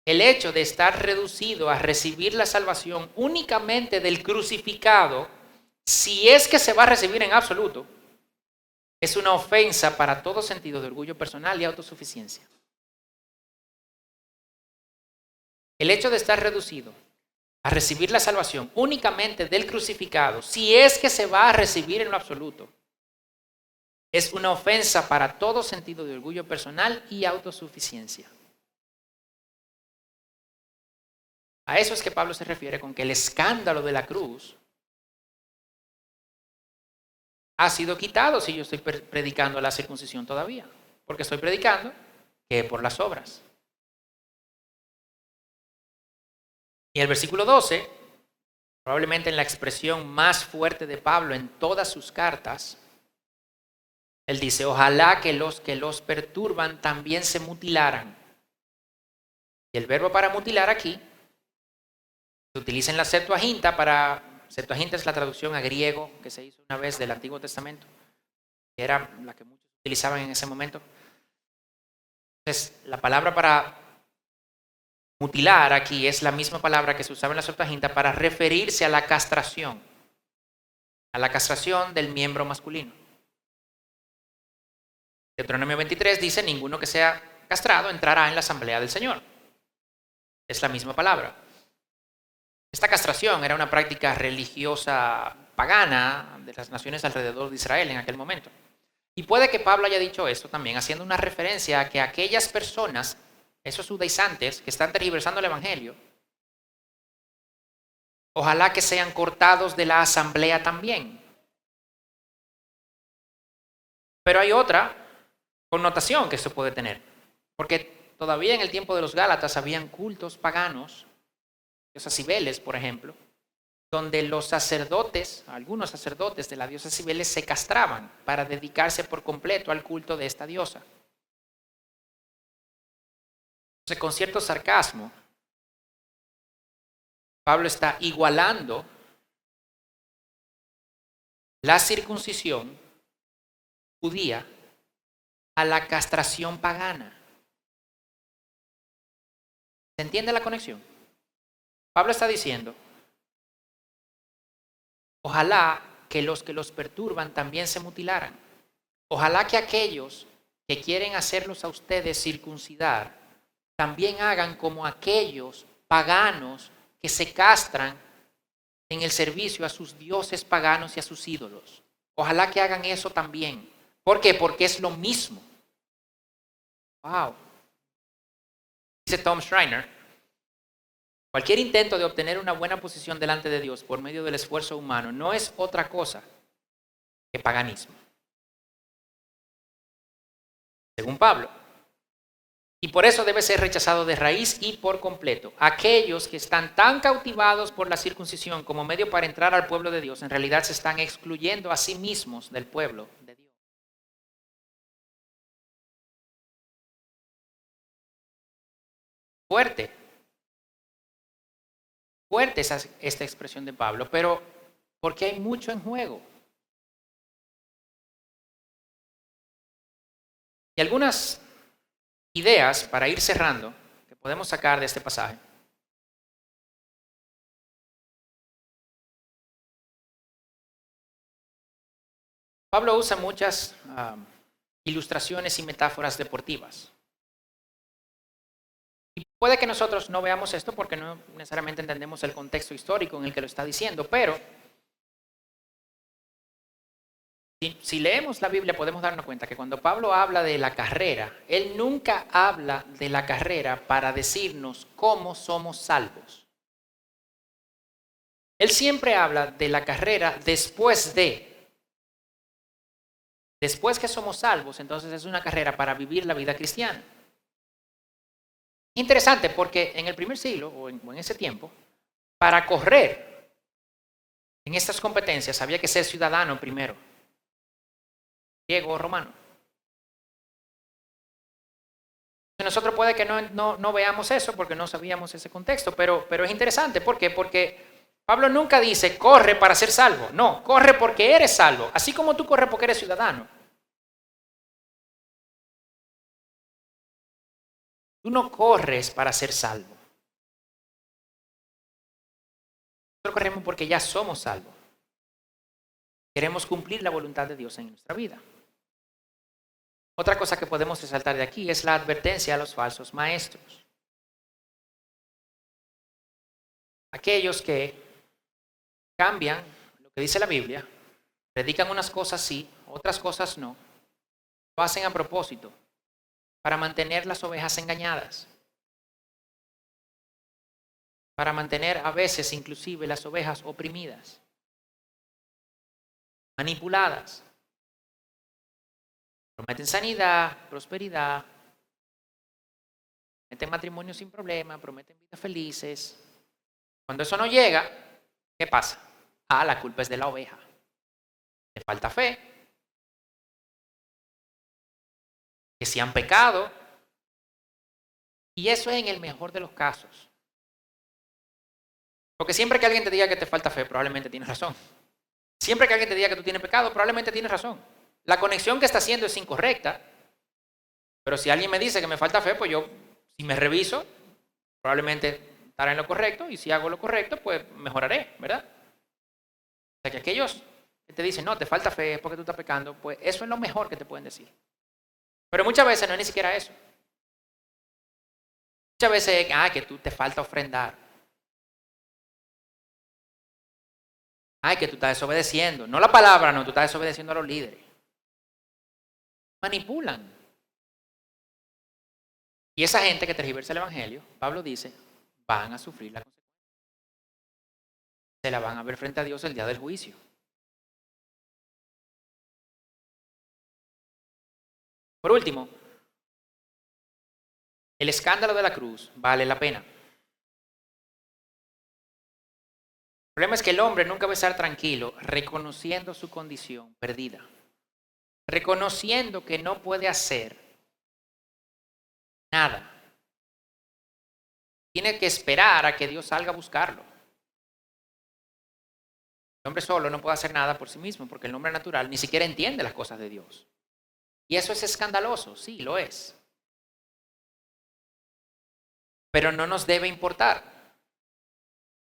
El hecho de estar reducido a recibir la salvación únicamente del crucificado, si es que se va a recibir en absoluto, es una ofensa para todo sentido de orgullo personal y autosuficiencia. El hecho de estar reducido a recibir la salvación únicamente del crucificado, si es que se va a recibir en lo absoluto, es una ofensa para todo sentido de orgullo personal y autosuficiencia. A eso es que Pablo se refiere con que el escándalo de la cruz ha sido quitado si yo estoy predicando la circuncisión todavía, porque estoy predicando que por las obras. Y el versículo 12, probablemente en la expresión más fuerte de Pablo en todas sus cartas, él dice, ojalá que los perturban también se mutilaran. Y el verbo para mutilar aquí se utiliza en la Septuaginta Septuaginta es la traducción a griego que se hizo una vez del Antiguo Testamento, que era la que muchos utilizaban en ese momento. Entonces, la palabra para mutilar aquí es la misma palabra que se usaba en la Septuaginta para referirse a la castración del miembro masculino. Deuteronomio 23 dice, ninguno que sea castrado entrará en la asamblea del Señor. Es la misma palabra. Esta castración era una práctica religiosa pagana de las naciones alrededor de Israel en aquel momento. Y puede que Pablo haya dicho esto también haciendo una referencia a que aquellas personas, esos judaizantes que están tergiversando el evangelio, ojalá que sean cortados de la asamblea también. Pero hay otra connotación que esto puede tener, porque todavía en el tiempo de los Gálatas habían cultos paganos, diosas Cibeles, por ejemplo, donde los sacerdotes, algunos sacerdotes de la diosa Cibeles se castraban para dedicarse por completo al culto de esta diosa. Entonces, con cierto sarcasmo, Pablo está igualando la circuncisión judía a la castración pagana. ¿Se entiende la conexión? Pablo está diciendo, ojalá que los perturban también se mutilaran. Ojalá que aquellos que quieren hacerlos a ustedes circuncidar también hagan como aquellos paganos que se castran en el servicio a sus dioses paganos y a sus ídolos. Ojalá que hagan eso también. ¿Por qué? Porque es lo mismo. Wow. Dice Tom Schreiner, cualquier intento de obtener una buena posición delante de Dios por medio del esfuerzo humano no es otra cosa que paganismo, según Pablo. Y por eso debe ser rechazado de raíz y por completo. Aquellos que están tan cautivados por la circuncisión como medio para entrar al pueblo de Dios, en realidad se están excluyendo a sí mismos del pueblo de Dios. Fuerte, fuerte esta expresión de Pablo, pero porque hay mucho en juego. Y algunas ideas para ir cerrando que podemos sacar de este pasaje. Pablo usa muchas ilustraciones y metáforas deportivas. Y puede que nosotros no veamos esto porque no necesariamente entendemos el contexto histórico en el que lo está diciendo, pero si leemos la Biblia podemos darnos cuenta que cuando Pablo habla de la carrera, él nunca habla de la carrera para decirnos cómo somos salvos. Él siempre habla de la carrera después que somos salvos, entonces es una carrera para vivir la vida cristiana. Interesante porque en el primer siglo o en ese tiempo, para correr en estas competencias había que ser ciudadano primero, griego o romano. Nosotros puede que no veamos eso porque no sabíamos ese contexto, pero es interesante. ¿Por qué? Porque Pablo nunca dice corre para ser salvo. No, corre porque eres salvo, así como tú corres porque eres ciudadano. Tú no corres para ser salvo. Nosotros corremos porque ya somos salvos. Queremos cumplir la voluntad de Dios en nuestra vida. Otra cosa que podemos resaltar de aquí es la advertencia a los falsos maestros. Aquellos que cambian lo que dice la Biblia, predican unas cosas sí, otras cosas no. Lo hacen a propósito, para mantener las ovejas engañadas. Para mantener a veces inclusive las ovejas oprimidas, manipuladas. Prometen sanidad, prosperidad, prometen matrimonio sin problema, prometen vidas felices, Cuando eso no llega, ¿qué pasa? La culpa es de la oveja. Le falta fe. Que si han pecado. Y eso es en el mejor de los casos. Porque siempre que alguien te diga que te falta fe, probablemente tienes razón. Siempre que alguien te diga que tú tienes pecado, probablemente tienes razón. La conexión que está haciendo es incorrecta. Pero si alguien me dice que me falta fe, pues yo, si me reviso, probablemente estaré en lo correcto. Y si hago lo correcto, pues mejoraré, ¿verdad? O sea que aquellos que te dicen, no, te falta fe, es porque tú estás pecando, pues eso es lo mejor que te pueden decir. Pero muchas veces no es ni siquiera eso. Muchas veces es, que tú te falta ofrendar. Que tú estás desobedeciendo. No la palabra, no, tú estás desobedeciendo a los líderes. Manipulan. Y esa gente que tergiversa el evangelio, Pablo dice, van a sufrir la consecuencia. Se la van a ver frente a Dios el día del juicio. Por último, el escándalo de la cruz vale la pena. El problema es que el hombre nunca va a estar tranquilo reconociendo su condición perdida. Reconociendo que no puede hacer nada. Tiene que esperar a que Dios salga a buscarlo. El hombre solo no puede hacer nada por sí mismo porque el hombre natural ni siquiera entiende las cosas de Dios. Y eso es escandaloso, sí, lo es. Pero no nos debe importar.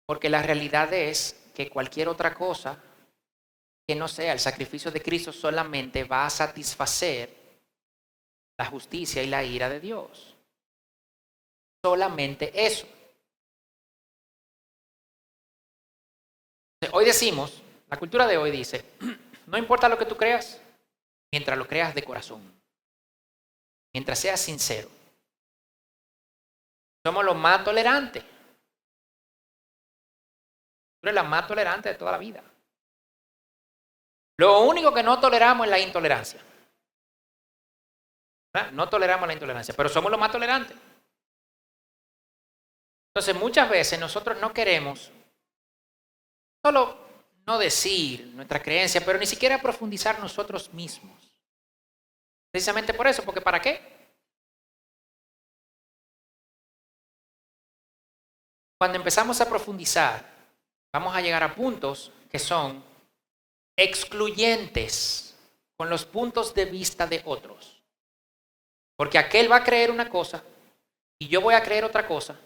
Porque la realidad es que cualquier otra cosa que no sea el sacrificio de Cristo solamente va a satisfacer la justicia y la ira de Dios. Solamente eso. Hoy decimos, la cultura de hoy dice, no importa lo que tú creas, mientras lo creas de corazón, mientras seas sincero. Somos los más tolerantes. Tú eres la más tolerante de toda la vida. Lo único que no toleramos es la intolerancia. ¿Verdad? No toleramos la intolerancia, pero somos los más tolerantes. Entonces, muchas veces nosotros no queremos solo no decir nuestra creencia, pero ni siquiera profundizar nosotros mismos. Precisamente por eso, porque ¿para qué? Cuando empezamos a profundizar, vamos a llegar a puntos que son excluyentes con los puntos de vista de otros. Porque aquel va a creer una cosa y yo voy a creer otra cosa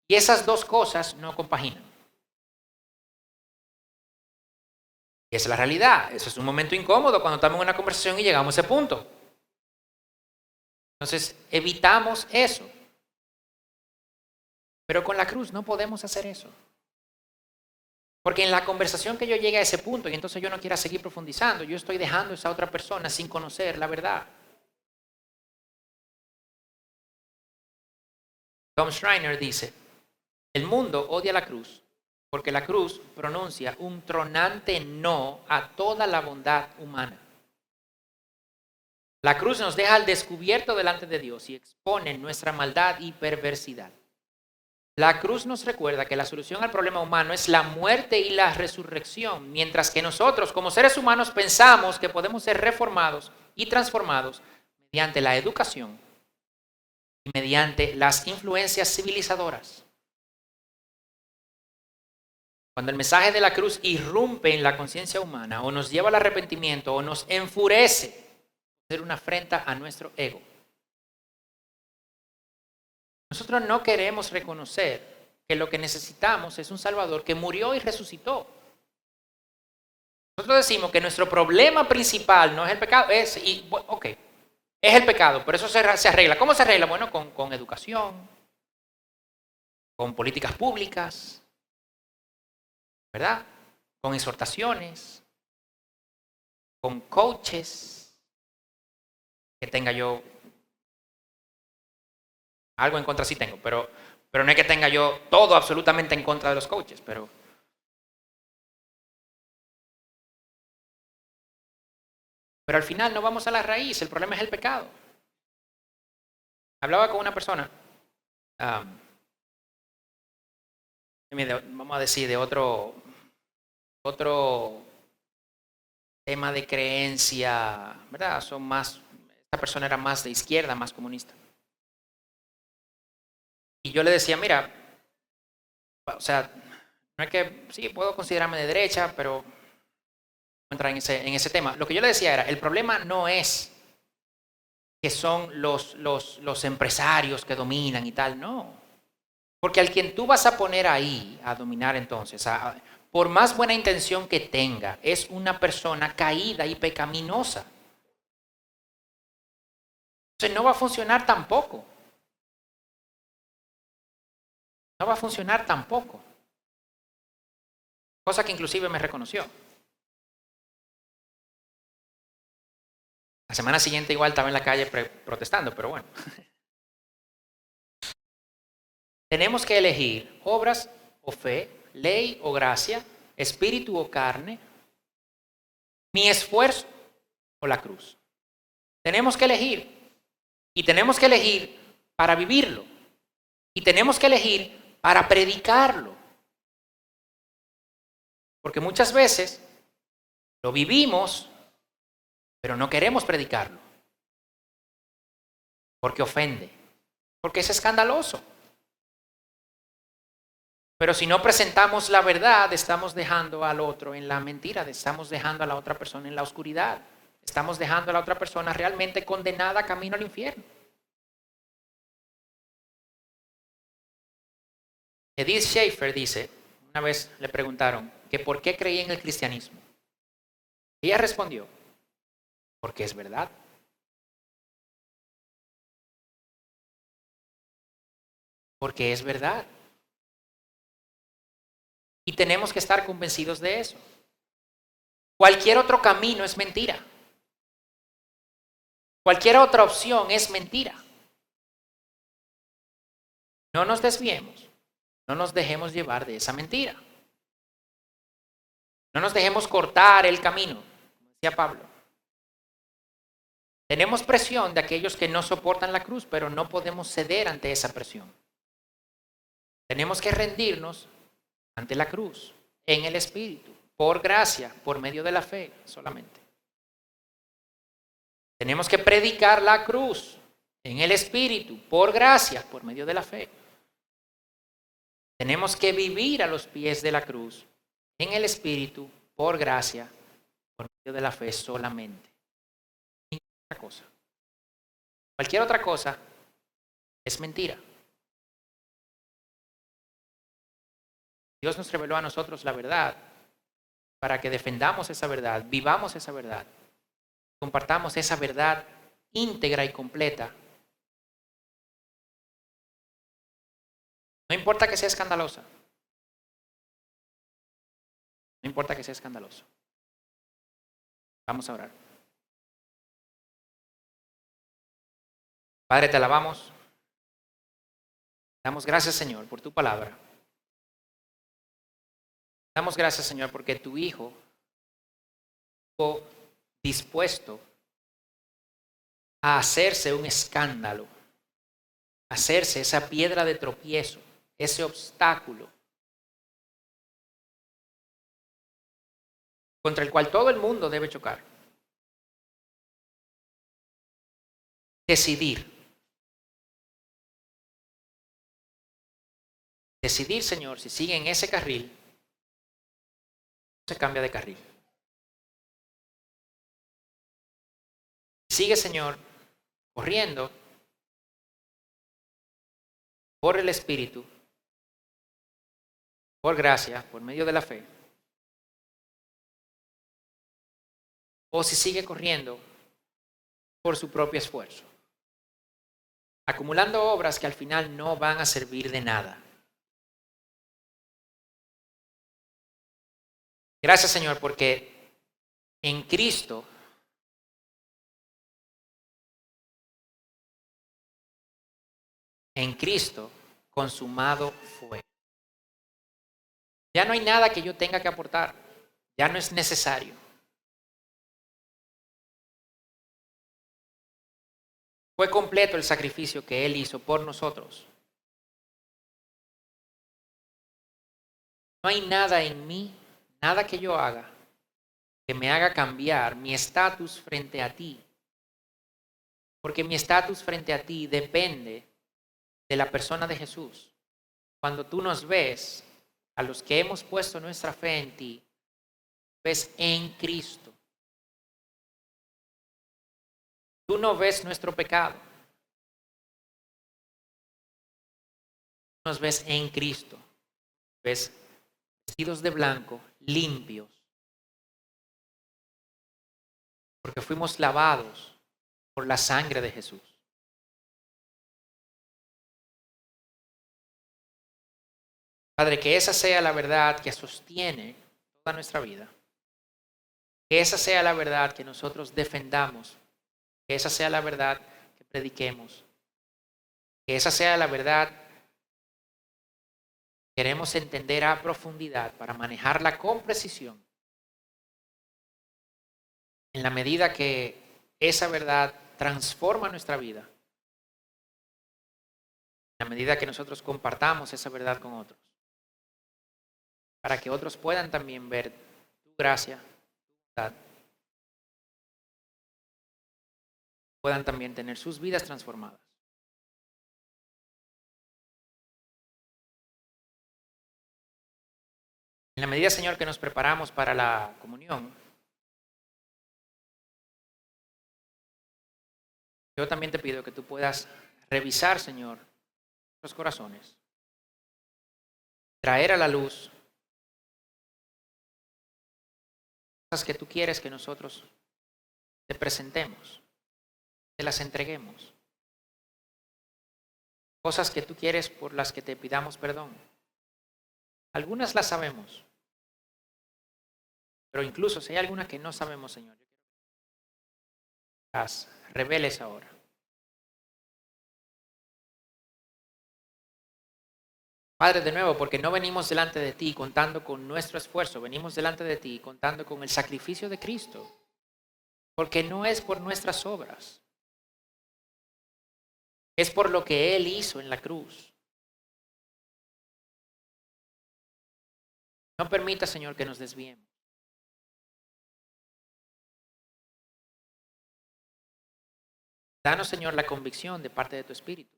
y esas dos cosas no compaginan. Y esa es la realidad. Eso es un momento incómodo cuando estamos en una conversación y llegamos a ese punto. Entonces, evitamos eso. Pero con la cruz no podemos hacer eso. Porque en la conversación que yo llegue a ese punto y entonces yo no quiera seguir profundizando, yo estoy dejando a esa otra persona sin conocer la verdad. Tom Schreiner dice, el mundo odia la cruz porque la cruz pronuncia un tronante no a toda la bondad humana. La cruz nos deja al descubierto delante de Dios y expone nuestra maldad y perversidad. La cruz nos recuerda que la solución al problema humano es la muerte y la resurrección, mientras que nosotros como seres humanos pensamos que podemos ser reformados y transformados mediante la educación y mediante las influencias civilizadoras. Cuando el mensaje de la cruz irrumpe en la conciencia humana o nos lleva al arrepentimiento o nos enfurece, ser una afrenta a nuestro ego. Nosotros no queremos reconocer que lo que necesitamos es un Salvador que murió y resucitó. Nosotros decimos que nuestro problema principal no es el pecado, es el pecado, pero eso se arregla. ¿Cómo se arregla? Bueno, con educación, con políticas públicas, ¿verdad? Con exhortaciones, con coaches, que tenga yo algo en contra sí tengo, pero no es que tenga yo todo absolutamente en contra de los coaches, pero al final no vamos a la raíz, el problema es el pecado. Hablaba con una persona vamos a decir, de otro tema de creencia, ¿verdad? Esta persona era más de izquierda, más comunista. Y yo le decía, mira, o sea, no es que, sí, puedo considerarme de derecha, pero no entrar en ese tema. Lo que yo le decía era, el problema no es que son los empresarios que dominan y tal, no. Porque al quien tú vas a poner ahí a dominar entonces, por más buena intención que tenga, es una persona caída y pecaminosa. Entonces no va a funcionar tampoco. No va a funcionar tampoco. Cosa que inclusive me reconoció. La semana siguiente igual estaba en la calle protestando, pero bueno. Tenemos que elegir obras o fe, ley o gracia, espíritu o carne, mi esfuerzo o la cruz. Tenemos que elegir. Y tenemos que elegir para vivirlo. Y tenemos que elegir para predicarlo. Porque muchas veces lo vivimos, pero no queremos predicarlo. Porque ofende. Porque es escandaloso. Pero si no presentamos la verdad, estamos dejando al otro en la mentira, estamos dejando a la otra persona en la oscuridad, estamos dejando a la otra persona realmente condenada camino al infierno. Edith Schaefer dice, una vez le preguntaron que por qué creía en el cristianismo. Ella respondió, porque es verdad. Porque es verdad. Y tenemos que estar convencidos de eso. Cualquier otro camino es mentira. Cualquier otra opción es mentira. No nos desviemos. No nos dejemos llevar de esa mentira. No nos dejemos cortar el camino, como decía Pablo. Tenemos presión de aquellos que no soportan la cruz, pero no podemos ceder ante esa presión. Tenemos que rendirnos ante la cruz, en el Espíritu, por gracia, por medio de la fe solamente. Tenemos que predicar la cruz en el Espíritu, por gracia, por medio de la fe. Tenemos que vivir a los pies de la cruz en el Espíritu, por gracia, por medio de la fe solamente. Ninguna otra cosa. Cualquier otra cosa es mentira. Dios nos reveló a nosotros la verdad para que defendamos esa verdad, vivamos esa verdad, compartamos esa verdad íntegra y completa. No importa que sea escandalosa. No importa que sea escandaloso. Vamos a orar. Padre, te alabamos. Damos gracias, Señor, por tu palabra. Damos gracias, Señor, porque tu Hijo estuvo dispuesto a hacerse un escándalo, a hacerse esa piedra de tropiezo, ese obstáculo contra el cual todo el mundo debe chocar. Decidir, Señor, si sigue en ese carril, se cambia de carril. Sigue, Señor, corriendo por el Espíritu, por gracia, por medio de la fe. O si sigue corriendo por su propio esfuerzo, acumulando obras que al final no van a servir de nada. Gracias, Señor, porque en Cristo consumado fue. Ya no hay nada que yo tenga que aportar, ya no es necesario. Fue completo el sacrificio que Él hizo por nosotros. No hay nada en mí, nada que yo haga, que me haga cambiar mi estatus frente a ti. Porque mi estatus frente a ti depende de la persona de Jesús. Cuando tú nos ves, a los que hemos puesto nuestra fe en ti, ves en Cristo. Tú no ves nuestro pecado. Nos ves en Cristo. Ves vestidos de blanco, limpios. Porque fuimos lavados por la sangre de Jesús. Padre, que esa sea la verdad que sostiene toda nuestra vida. Que esa sea la verdad que nosotros defendamos. Que esa sea la verdad que prediquemos. Que esa sea la verdad que queremos entender a profundidad para manejarla con precisión. En la medida que esa verdad transforma nuestra vida. En la medida que nosotros compartamos esa verdad con otros. Para que otros puedan también ver tu gracia, tu bondad. Puedan también tener sus vidas transformadas. En la medida, Señor, que nos preparamos para la comunión, yo también te pido que tú puedas revisar, Señor, los corazones, traer a la luz cosas que tú quieres que nosotros te presentemos, te las entreguemos, cosas que tú quieres por las que te pidamos perdón. Algunas las sabemos, pero incluso si hay alguna que no sabemos, Señor, yo quiero que las reveles ahora. Padre, de nuevo, porque no venimos delante de ti contando con nuestro esfuerzo, venimos delante de ti contando con el sacrificio de Cristo, porque no es por nuestras obras, es por lo que Él hizo en la cruz. No permita, Señor, que nos desviemos. Danos, Señor, la convicción de parte de tu Espíritu,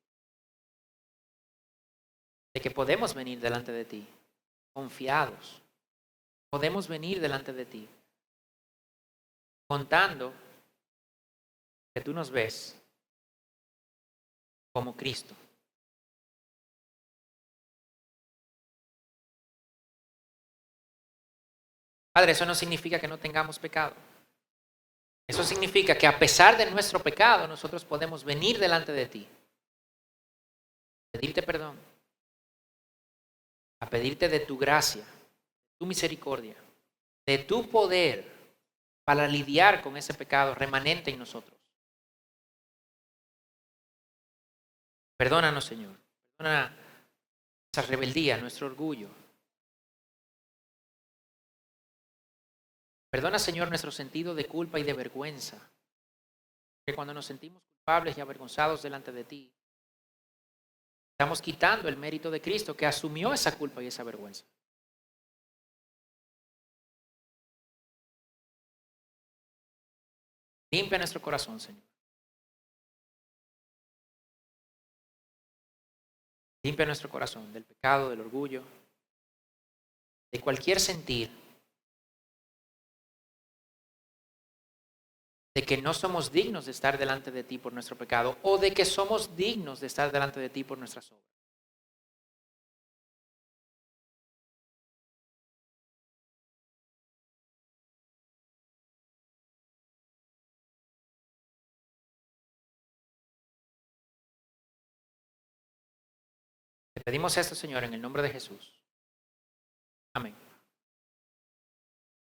de que podemos venir delante de ti, confiados. Podemos venir delante de ti, contando que tú nos ves como Cristo. Padre, eso no significa que no tengamos pecado. Eso significa que a pesar de nuestro pecado, nosotros podemos venir delante de ti, pedirte perdón, a pedirte de tu gracia, de tu misericordia, de tu poder para lidiar con ese pecado remanente en nosotros. Perdónanos, Señor. Perdona esa rebeldía, nuestro orgullo. Perdona, Señor, nuestro sentido de culpa y de vergüenza. Que cuando nos sentimos culpables y avergonzados delante de ti, estamos quitando el mérito de Cristo que asumió esa culpa y esa vergüenza. Limpia nuestro corazón, Señor. Limpia nuestro corazón del pecado, del orgullo, de cualquier sentir de que no somos dignos de estar delante de ti por nuestro pecado o de que somos dignos de estar delante de ti por nuestras obras. Te pedimos esto, Señor, en el nombre de Jesús. Amén.